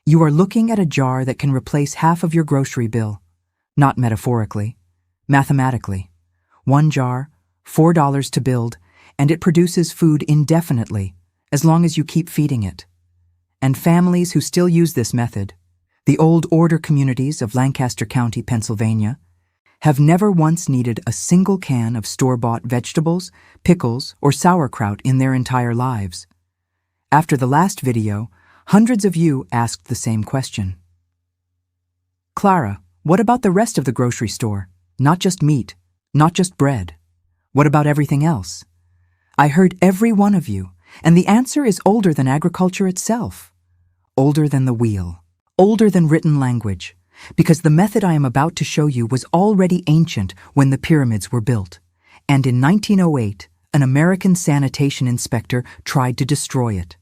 You are looking at a jar that can replace half of your grocery bill. Not metaphorically, mathematically. One jar, $4 to build, and it produces food indefinitely, as long as you keep feeding it. And families who still use this method, the old order communities of Lancaster County, Pennsylvania, have never once needed a single can of store-bought vegetables, pickles, or sauerkraut in their entire lives. After the last video, hundreds of you asked the same question. Clara, what about the rest of the grocery store? Not just meat, not just bread. What about everything else? I heard every one of you, and the answer is older than agriculture itself. Older than the wheel. Older than written language. Because the method I am about to show you was already ancient when the pyramids were built. And in 1908, an American sanitation inspector tried to destroy it.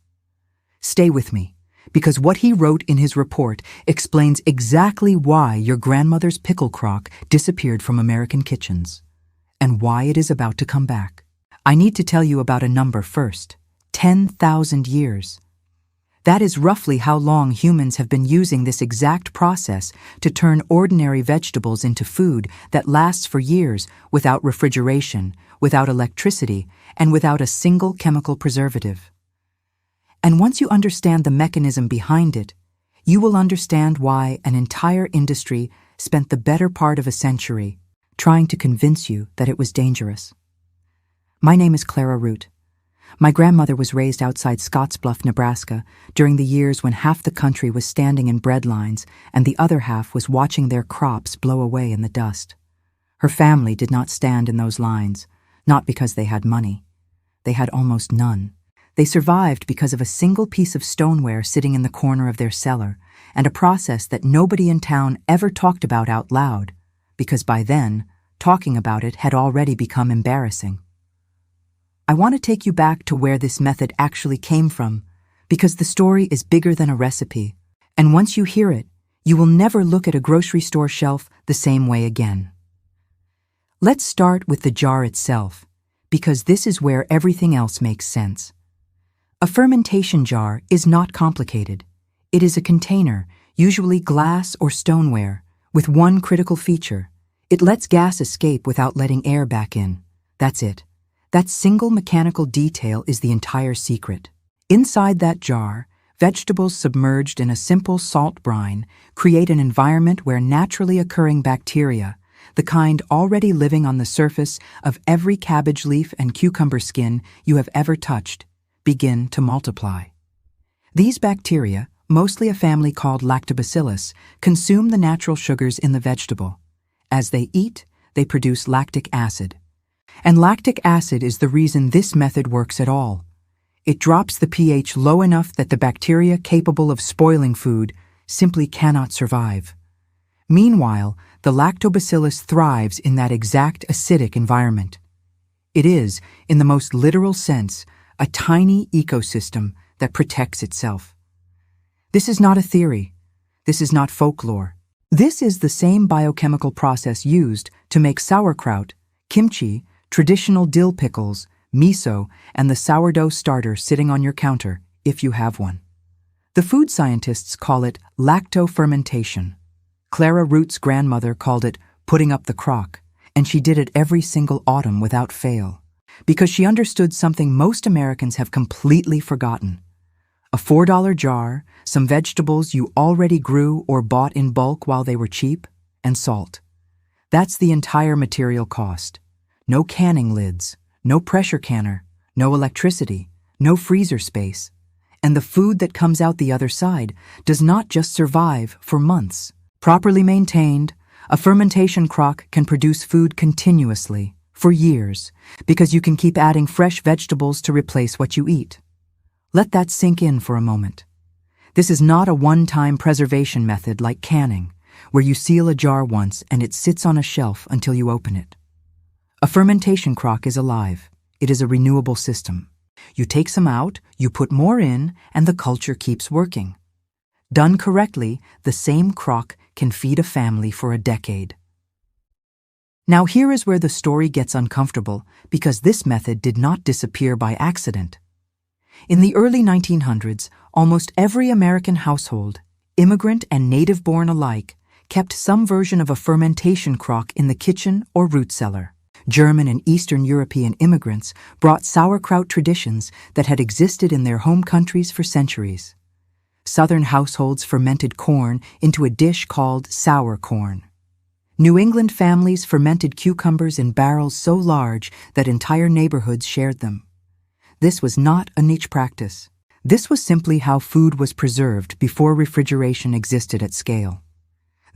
Stay with me, because what he wrote in his report explains exactly why your grandmother's pickle crock disappeared from American kitchens, and why it is about to come back. I need to tell you about a number first. 10,000 years. That is roughly how long humans have been using this exact process to turn ordinary vegetables into food that lasts for years without refrigeration, without electricity, and without a single chemical preservative. And once you understand the mechanism behind it, you will understand why an entire industry spent the better part of a century trying to convince you that it was dangerous. My name is Clara Root. My grandmother was raised outside Scottsbluff, Nebraska, during the years when half the country was standing in bread lines and the other half was watching their crops blow away in the dust. Her family did not stand in those lines, not because they had money. They had almost none. They survived because of a single piece of stoneware sitting in the corner of their cellar, and a process that nobody in town ever talked about out loud, because by then, talking about it had already become embarrassing. I want to take you back to where this method actually came from, because the story is bigger than a recipe, and once you hear it, you will never look at a grocery store shelf the same way again. Let's start with the jar itself, because this is where everything else makes sense. A fermentation jar is not complicated. It is a container, usually glass or stoneware, with one critical feature. It lets gas escape without letting air back in. That's it. That single mechanical detail is the entire secret. Inside that jar, vegetables submerged in a simple salt brine create an environment where naturally occurring bacteria, the kind already living on the surface of every cabbage leaf and cucumber skin you have ever touched, begin to multiply. These bacteria, mostly a family called lactobacillus, consume the natural sugars in the vegetable. As they eat, they produce lactic acid. And lactic acid is the reason this method works at all. It drops the pH low enough that the bacteria capable of spoiling food simply cannot survive. Meanwhile, the lactobacillus thrives in that exact acidic environment. It is, in the most literal sense, a tiny ecosystem that protects itself. This is not a theory. This is not folklore. This is the same biochemical process used to make sauerkraut, kimchi, traditional dill pickles, miso, and the sourdough starter sitting on your counter, if you have one. The food scientists call it lacto-fermentation. Clara Root's grandmother called it putting up the crock, and she did it every single autumn without fail, because she understood something most Americans have completely forgotten. A $4 jar, some vegetables you already grew or bought in bulk while they were cheap, and salt. That's the entire material cost. No canning lids, no pressure canner, no electricity, no freezer space. And the food that comes out the other side does not just survive for months. Properly maintained, a fermentation crock can produce food continuously, for years, because you can keep adding fresh vegetables to replace what you eat. Let that sink in for a moment. This is not a one-time preservation method like canning, where you seal a jar once and it sits on a shelf until you open it. A fermentation crock is alive. It is a renewable system. You take some out, you put more in, and the culture keeps working. Done correctly, the same crock can feed a family for a decade. Now here is where the story gets uncomfortable, because this method did not disappear by accident. In the early 1900s, almost every American household, immigrant and native-born alike, kept some version of a fermentation crock in the kitchen or root cellar. German and Eastern European immigrants brought sauerkraut traditions that had existed in their home countries for centuries. Southern households fermented corn into a dish called sour corn. New England families fermented cucumbers in barrels so large that entire neighborhoods shared them. This was not a niche practice. This was simply how food was preserved before refrigeration existed at scale.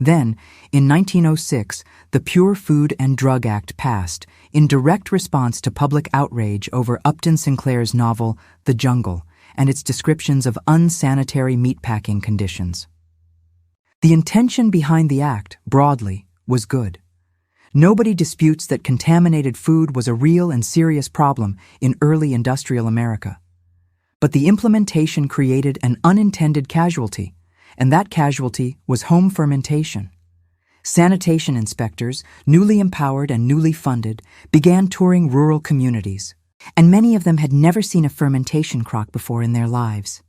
Then, in 1906, the Pure Food and Drug Act passed in direct response to public outrage over Upton Sinclair's novel The Jungle and its descriptions of unsanitary meatpacking conditions. The intention behind the act, broadly, was good. Nobody disputes that contaminated food was a real and serious problem in early industrial America. But the implementation created an unintended casualty, and that casualty was home fermentation. Sanitation inspectors, newly empowered and newly funded, began touring rural communities, and many of them had never seen a fermentation crock before in their lives.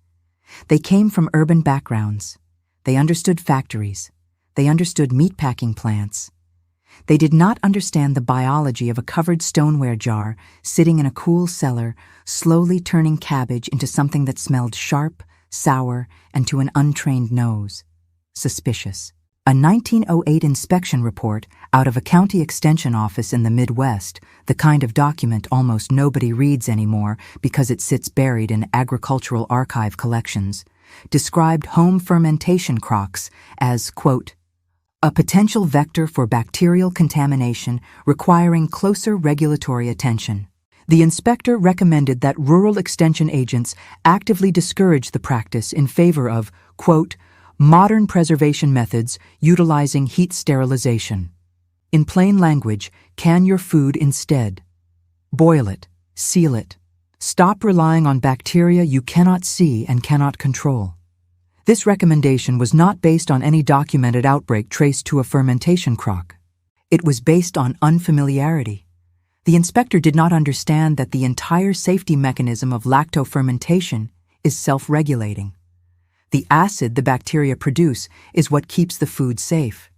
They came from urban backgrounds. They understood factories. They understood meatpacking plants. They did not understand the biology of a covered stoneware jar sitting in a cool cellar, slowly turning cabbage into something that smelled sharp, sour, and to an untrained nose, suspicious. A 1908 inspection report out of a county extension office in the Midwest, the kind of document almost nobody reads anymore because it sits buried in agricultural archive collections, described home fermentation crocks as, quote, a potential vector for bacterial contamination requiring closer regulatory attention. The inspector recommended that rural extension agents actively discourage the practice in favor of, quote, modern preservation methods utilizing heat sterilization. In plain language, can your food instead. Boil it, seal it. Stop relying on bacteria you cannot see and cannot control. This recommendation was not based on any documented outbreak traced to a fermentation crock. It was based on unfamiliarity. The inspector did not understand that the entire safety mechanism of lacto-fermentation is self-regulating. The acid the bacteria produce is what keeps the food safe.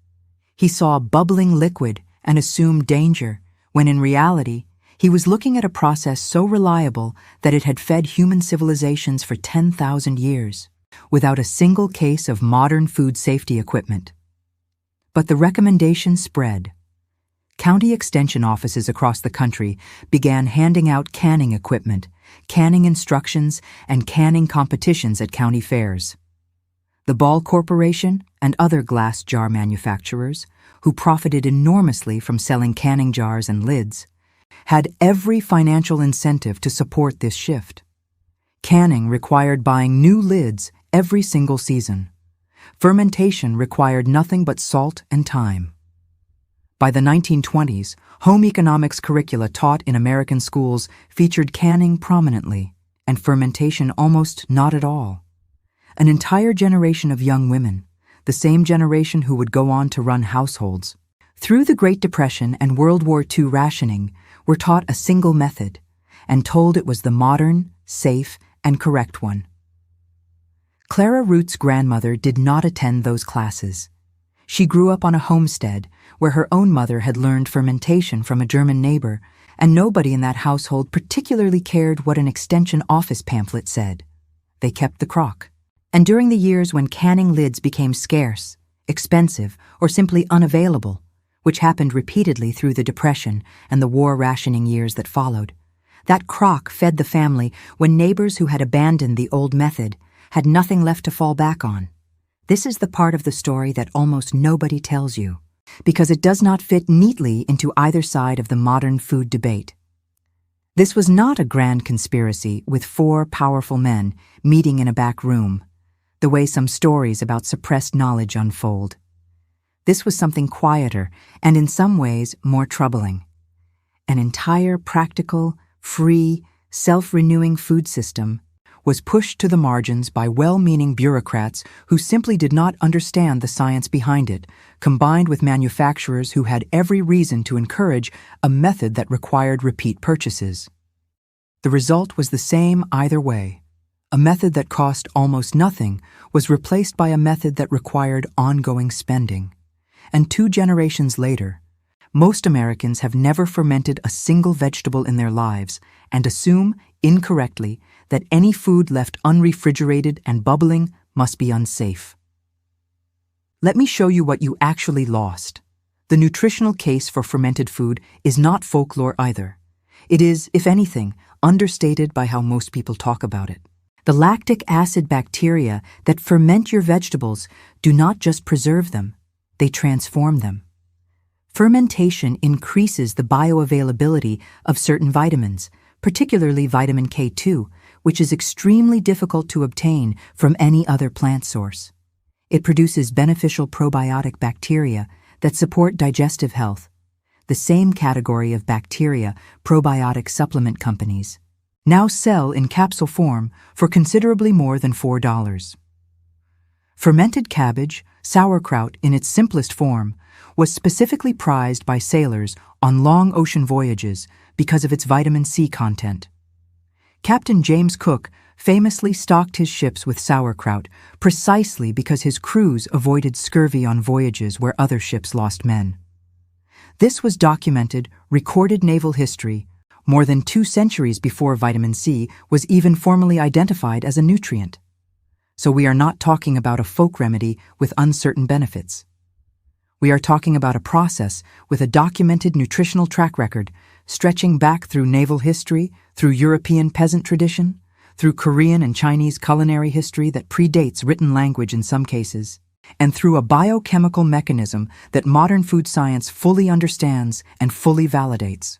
He saw bubbling liquid and assumed danger, when in reality, he was looking at a process so reliable that it had fed human civilizations for 10,000 years, without a single case of modern food safety equipment. But the recommendation spread. County extension offices across the country began handing out canning equipment, canning instructions, and canning competitions at county fairs. The Ball Corporation and other glass jar manufacturers, who profited enormously from selling canning jars and lids, had every financial incentive to support this shift. Canning required buying new lids every single season. Fermentation required nothing but salt and time. By the 1920s, home economics curricula taught in American schools featured canning prominently, and fermentation almost not at all. An entire generation of young women, the same generation who would go on to run households, through the Great Depression and World War II rationing, were taught a single method, and told it was the modern, safe, and correct one. Clara Root's grandmother did not attend those classes. She grew up on a homestead where her own mother had learned fermentation from a German neighbor, and nobody in that household particularly cared what an extension office pamphlet said. They kept the crock. And during the years when canning lids became scarce, expensive, or simply unavailable, which happened repeatedly through the Depression and the war rationing years that followed, that crock fed the family when neighbors who had abandoned the old method had nothing left to fall back on. This is the part of the story that almost nobody tells you, because it does not fit neatly into either side of the modern food debate. This was not a grand conspiracy with 4 powerful men meeting in a back room, the way some stories about suppressed knowledge unfold. This was something quieter and in some ways more troubling. An entire practical, free, self-renewing food system was pushed to the margins by well-meaning bureaucrats who simply did not understand the science behind it, combined with manufacturers who had every reason to encourage a method that required repeat purchases. The result was the same either way: A method that cost almost nothing was replaced by a method that required ongoing spending. And 2 generations later, most Americans have never fermented a single vegetable in their lives and assume, incorrectly, that any food left unrefrigerated and bubbling must be unsafe. Let me show you what you actually lost. The nutritional case for fermented food is not folklore either. It is, if anything, understated by how most people talk about it. The lactic acid bacteria that ferment your vegetables do not just preserve them, they transform them. Fermentation increases the bioavailability of certain vitamins, particularly vitamin K2, which is extremely difficult to obtain from any other plant source. It produces beneficial probiotic bacteria that support digestive health, the same category of bacteria probiotic supplement companies now sell in capsule form for considerably more than $4. Fermented cabbage, sauerkraut in its simplest form, was specifically prized by sailors on long ocean voyages because of its vitamin C content. Captain James Cook famously stocked his ships with sauerkraut precisely because his crews avoided scurvy on voyages where other ships lost men. This was documented, recorded naval history, more than 2 centuries before vitamin C was even formally identified as a nutrient. So we are not talking about a folk remedy with uncertain benefits. We are talking about a process with a documented nutritional track record stretching back through naval history, through European peasant tradition, through Korean and Chinese culinary history that predates written language in some cases, and through a biochemical mechanism that modern food science fully understands and fully validates.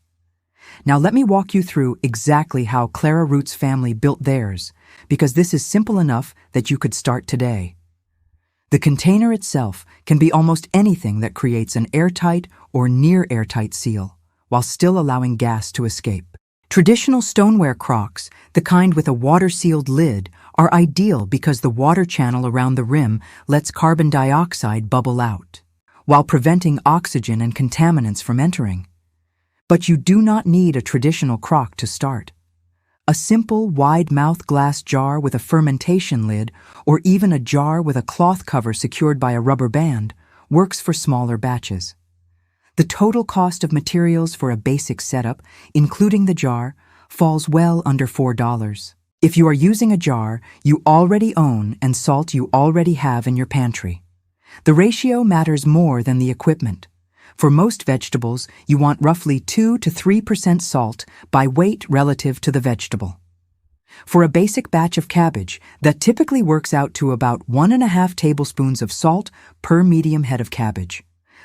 Now let me walk you through exactly how Clara Root's family built theirs, because this is simple enough that you could start today. The container itself can be almost anything that creates an airtight or near-airtight seal, while still allowing gas to escape. Traditional stoneware crocks, the kind with a water-sealed lid, are ideal because the water channel around the rim lets carbon dioxide bubble out, while preventing oxygen and contaminants from entering. But you do not need a traditional crock to start. A simple, wide-mouth glass jar with a fermentation lid, or even a jar with a cloth cover secured by a rubber band, works for smaller batches. The total cost of materials for a basic setup, including the jar, falls well under $4. If you are using a jar you already own and salt you already have in your pantry, the ratio matters more than the equipment. For most vegetables, you want roughly 2 to 3% salt by weight relative to the vegetable. For a basic batch of cabbage, that typically works out to about 1.5 tablespoons of salt per medium head of cabbage.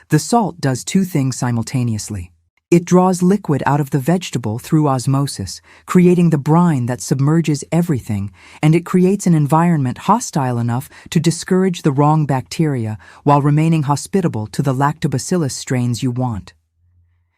The salt does 2 things simultaneously. It draws liquid out of the vegetable through osmosis, creating the brine that submerges everything, and it creates an environment hostile enough to discourage the wrong bacteria while remaining hospitable to the lactobacillus strains you want.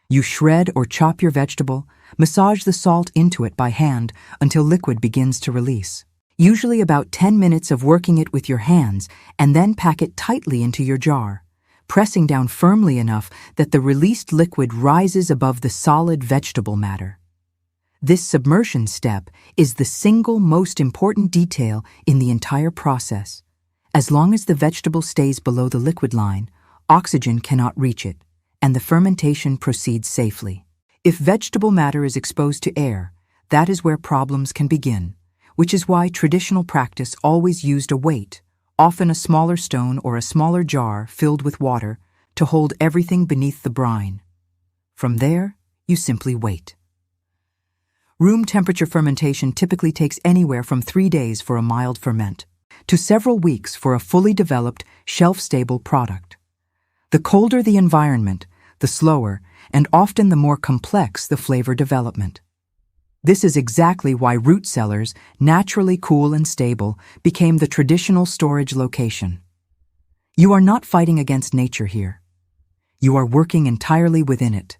You shred or chop your vegetable, massage the salt into it by hand until liquid begins to release. Usually about 10 minutes of working it with your hands, and then pack it tightly into your jar, pressing down firmly enough that the released liquid rises above the solid vegetable matter. This submersion step is the single most important detail in the entire process. As long as the vegetable stays below the liquid line, oxygen cannot reach it, and the fermentation proceeds safely. If vegetable matter is exposed to air, that is where problems can begin, which is why traditional practice always used a weight, often a smaller stone or a smaller jar filled with water, to hold everything beneath the brine. From there, you simply wait. Room temperature fermentation typically takes anywhere from 3 days for a mild ferment to several weeks for a fully developed, shelf-stable product. The colder the environment, the slower, and often the more complex the flavor development. This is exactly why root cellars, naturally cool and stable, became the traditional storage location. You are not fighting against nature here. You are working entirely within it.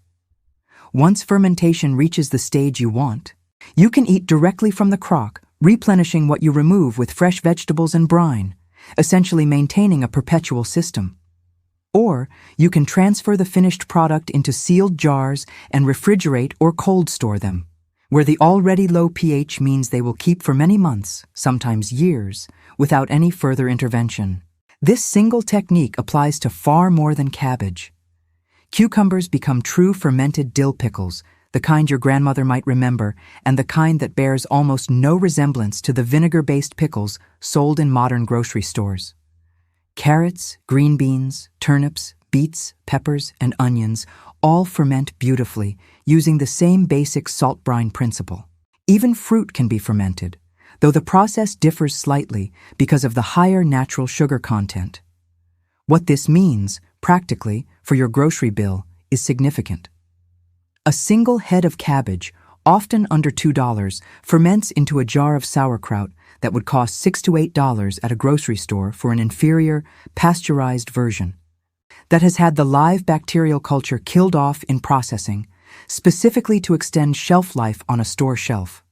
Once fermentation reaches the stage you want, you can eat directly from the crock, replenishing what you remove with fresh vegetables and brine, essentially maintaining a perpetual system. Or you can transfer the finished product into sealed jars and refrigerate or cold store them, where the already low pH means they will keep for many months, sometimes years, without any further intervention. This single technique applies to far more than cabbage. Cucumbers become true fermented dill pickles, the kind your grandmother might remember, and the kind that bears almost no resemblance to the vinegar-based pickles sold in modern grocery stores. Carrots, green beans, turnips, beets, peppers, and onions all ferment beautifully, using the same basic salt brine principle. Even fruit can be fermented, though the process differs slightly because of the higher natural sugar content. What this means, practically, for your grocery bill is significant. A single head of cabbage, often under $2, ferments into a jar of sauerkraut that would cost $6 to $8 at a grocery store for an inferior, pasteurized version that has had the live bacterial culture killed off in processing, specifically to extend shelf life on a store shelf.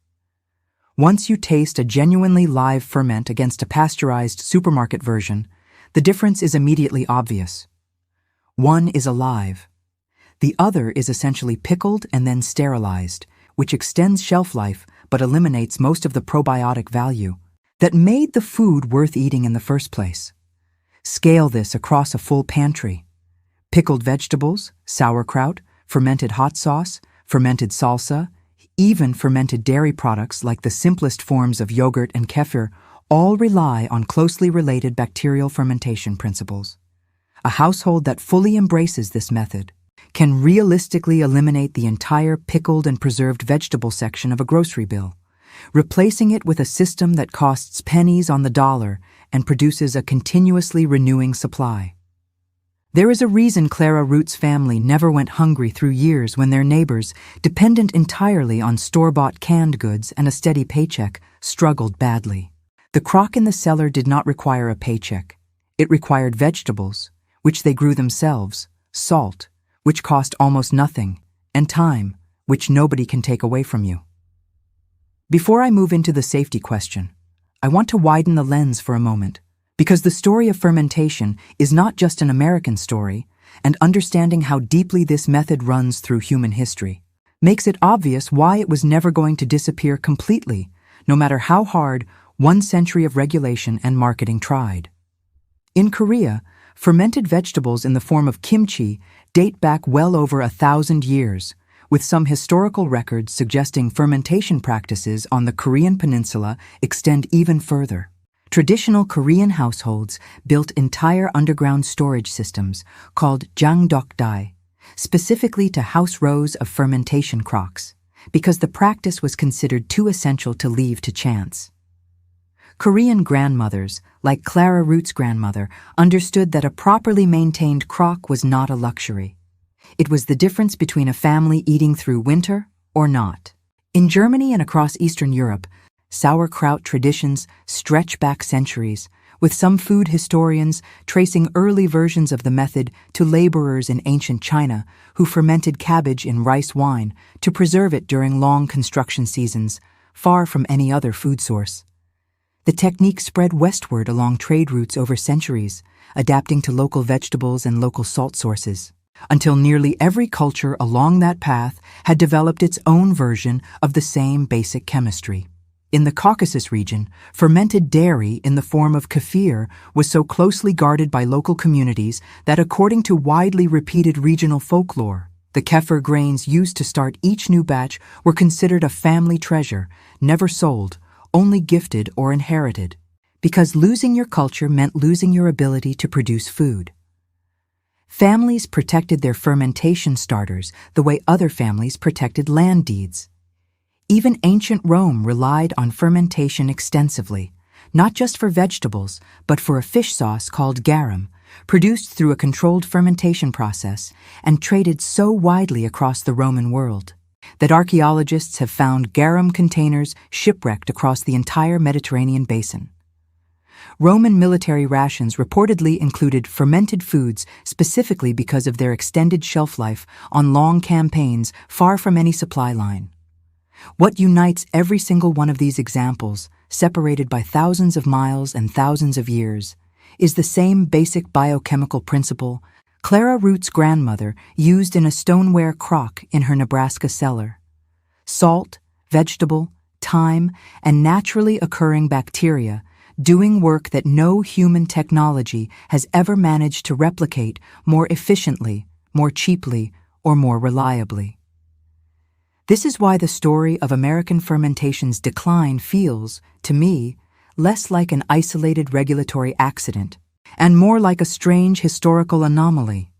Once you taste a genuinely live ferment against a pasteurized supermarket version, the difference is immediately obvious. One is alive. The other is essentially pickled and then sterilized, which extends shelf life but eliminates most of the probiotic value that made the food worth eating in the first place. Scale this across a full pantry. Pickled vegetables, sauerkraut, fermented hot sauce, fermented salsa, even fermented dairy products like the simplest forms of yogurt and kefir all rely on closely related bacterial fermentation principles. A household that fully embraces this method can realistically eliminate the entire pickled and preserved vegetable section of a grocery bill, replacing it with a system that costs pennies on the dollar and produces a continuously renewing supply. There is a reason Clara Root's family never went hungry through years when their neighbors, dependent entirely on store-bought canned goods and a steady paycheck, struggled badly. The crock in the cellar did not require a paycheck. It required vegetables, which they grew themselves, salt, which cost almost nothing, and time, which nobody can take away from you. Before I move into the safety question, I want to widen the lens for a moment, because the story of fermentation is not just an American story, and understanding how deeply this method runs through human history makes it obvious why it was never going to disappear completely, no matter how hard 1 century of regulation and marketing tried. In Korea, fermented vegetables in the form of kimchi date back well over 1,000 years, with some historical records suggesting fermentation practices on the Korean peninsula extend even further. Traditional Korean households built entire underground storage systems called jangdeokdae, specifically to house rows of fermentation crocks, because the practice was considered too essential to leave to chance. Korean grandmothers, like Clara Root's grandmother, understood that a properly maintained crock was not a luxury. It was the difference between a family eating through winter or not. In Germany and across Eastern Europe, sauerkraut traditions stretch back centuries, with some food historians tracing early versions of the method to laborers in ancient China who fermented cabbage in rice wine to preserve it during long construction seasons, far from any other food source. The technique spread westward along trade routes over centuries, adapting to local vegetables and local salt sources, until nearly every culture along that path had developed its own version of the same basic chemistry. In the Caucasus region, fermented dairy in the form of kefir was so closely guarded by local communities that, according to widely repeated regional folklore, the kefir grains used to start each new batch were considered a family treasure, never sold, only gifted or inherited, because losing your culture meant losing your ability to produce food. Families protected their fermentation starters the way other families protected land deeds. Even ancient Rome relied on fermentation extensively, not just for vegetables, but for a fish sauce called garum, produced through a controlled fermentation process and traded so widely across the Roman world that archaeologists have found garum containers shipwrecked across the entire Mediterranean basin. Roman military rations reportedly included fermented foods specifically because of their extended shelf life on long campaigns far from any supply line. What unites every single one of these examples, separated by thousands of miles and thousands of years, is the same basic biochemical principle Clara Root's grandmother used in a stoneware crock in her Nebraska cellar. Salt, vegetable, thyme, and naturally occurring bacteria doing work that no human technology has ever managed to replicate more efficiently, more cheaply, or more reliably. This is why the story of American fermentation's decline feels, to me, less like an isolated regulatory accident and more like a strange historical anomaly.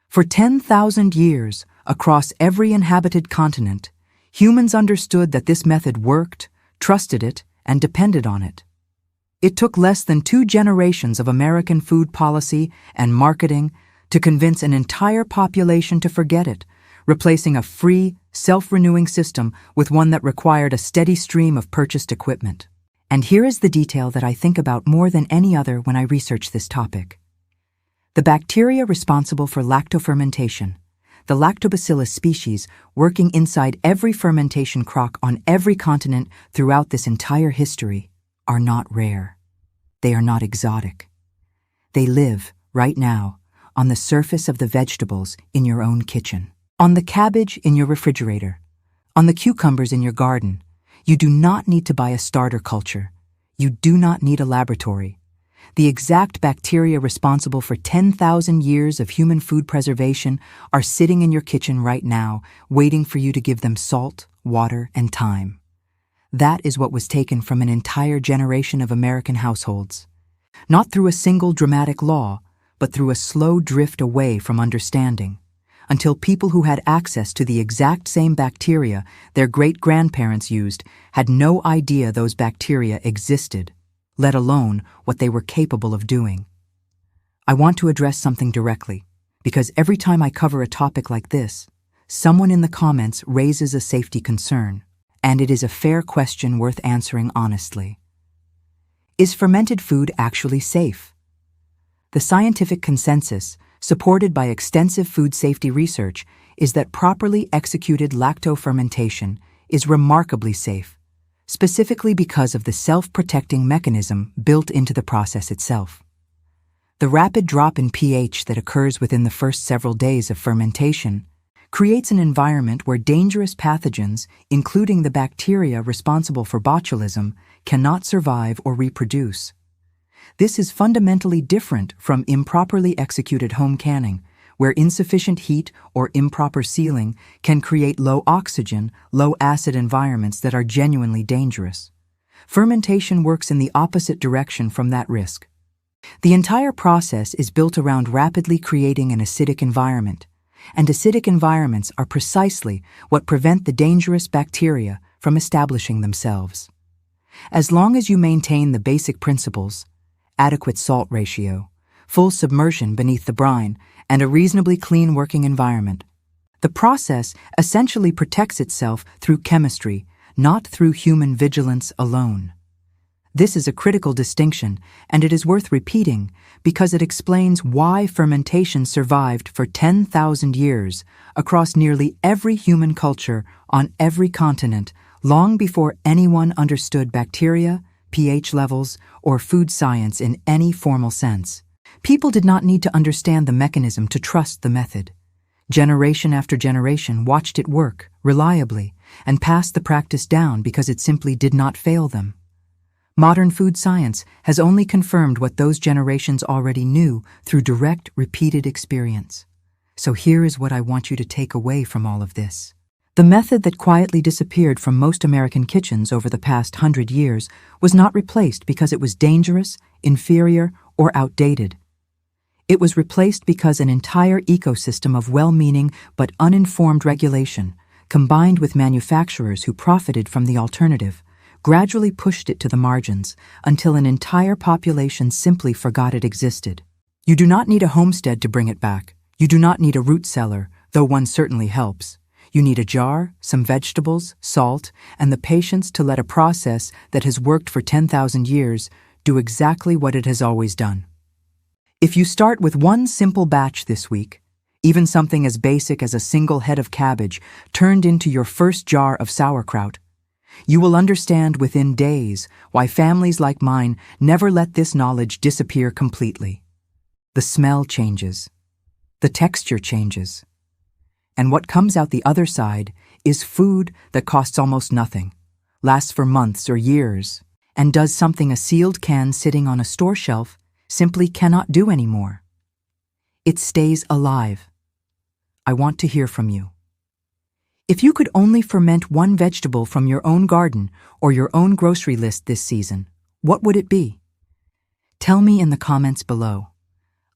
For 10,000 years, across every inhabited continent, humans understood that this method worked, trusted it, and depended on it. It took less than 2 generations of American food policy and marketing to convince an entire population to forget it, replacing a free, self-renewing system with one that required a steady stream of purchased equipment. And here is the detail that I think about more than any other when I research this topic. The bacteria responsible for lacto-fermentation, the lactobacillus species working inside every fermentation crock on every continent throughout this entire history, are not rare. They are not exotic. They live, right now, on the surface of the vegetables in your own kitchen, on the cabbage in your refrigerator, on the cucumbers in your garden. You do not need to buy a starter culture. You do not need a laboratory. The exact bacteria responsible for 10,000 years of human food preservation are sitting in your kitchen right now, waiting for you to give them salt, water, and time. That is what was taken from an entire generation of American households. Not through a single dramatic law, but through a slow drift away from understanding, until people who had access to the exact same bacteria their great-grandparents used had no idea those bacteria existed, let alone what they were capable of doing. I want to address something directly, because every time I cover a topic like this, someone in the comments raises a safety concern, and it is a fair question worth answering honestly. Is fermented food actually safe? The scientific consensus, supported by extensive food safety research, is that properly executed lacto-fermentation is remarkably safe, specifically because of the self-protecting mechanism built into the process itself. The rapid drop in pH that occurs within the first several days of fermentation creates an environment where dangerous pathogens, including the bacteria responsible for botulism, cannot survive or reproduce. This is fundamentally different from improperly executed home canning, where insufficient heat or improper sealing can create low oxygen, low acid environments that are genuinely dangerous. Fermentation works in the opposite direction from that risk. The entire process is built around rapidly creating an acidic environment, and acidic environments are precisely what prevent the dangerous bacteria from establishing themselves. As long as you maintain the basic principles, adequate salt ratio, full submersion beneath the brine, and a reasonably clean working environment, the process essentially protects itself through chemistry, not through human vigilance alone. This is a critical distinction, and it is worth repeating because it explains why fermentation survived for 10,000 years across nearly every human culture on every continent, long before anyone understood bacteria, pH levels, or food science in any formal sense. People did not need to understand the mechanism to trust the method. Generation after generation watched it work reliably and passed the practice down because it simply did not fail them. Modern food science has only confirmed what those generations already knew through direct, repeated experience. So here is what I want you to take away from all of this. The method that quietly disappeared from most American kitchens over the past 100 years was not replaced because it was dangerous, inferior, or outdated. It was replaced because an entire ecosystem of well-meaning but uninformed regulation, combined with manufacturers who profited from the alternative, gradually pushed it to the margins until an entire population simply forgot it existed. You do not need a homestead to bring it back. You do not need a root cellar, though one certainly helps. You need a jar, some vegetables, salt, and the patience to let a process that has worked for 10,000 years do exactly what it has always done. If you start with one simple batch this week, even something as basic as a single head of cabbage turned into your first jar of sauerkraut, you will understand within days why families like mine never let this knowledge disappear completely. The smell changes. The texture changes. And what comes out the other side is food that costs almost nothing, lasts for months or years, and does something a sealed can sitting on a store shelf simply cannot do anymore. It stays alive. I want to hear from you. If you could only ferment one vegetable from your own garden or your own grocery list this season, what would it be? Tell me in the comments below.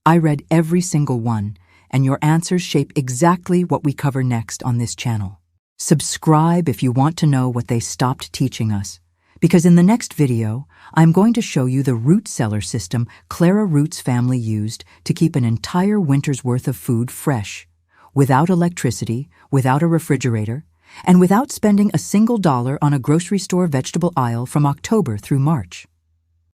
I read every single one, and your answers shape exactly what we cover next on this channel. Subscribe if you want to know what they stopped teaching us, because in the next video, I'm going to show you the root cellar system Clara Root's family used to keep an entire winter's worth of food fresh, without electricity, without a refrigerator, and without spending a single dollar on a grocery store vegetable aisle from October through March.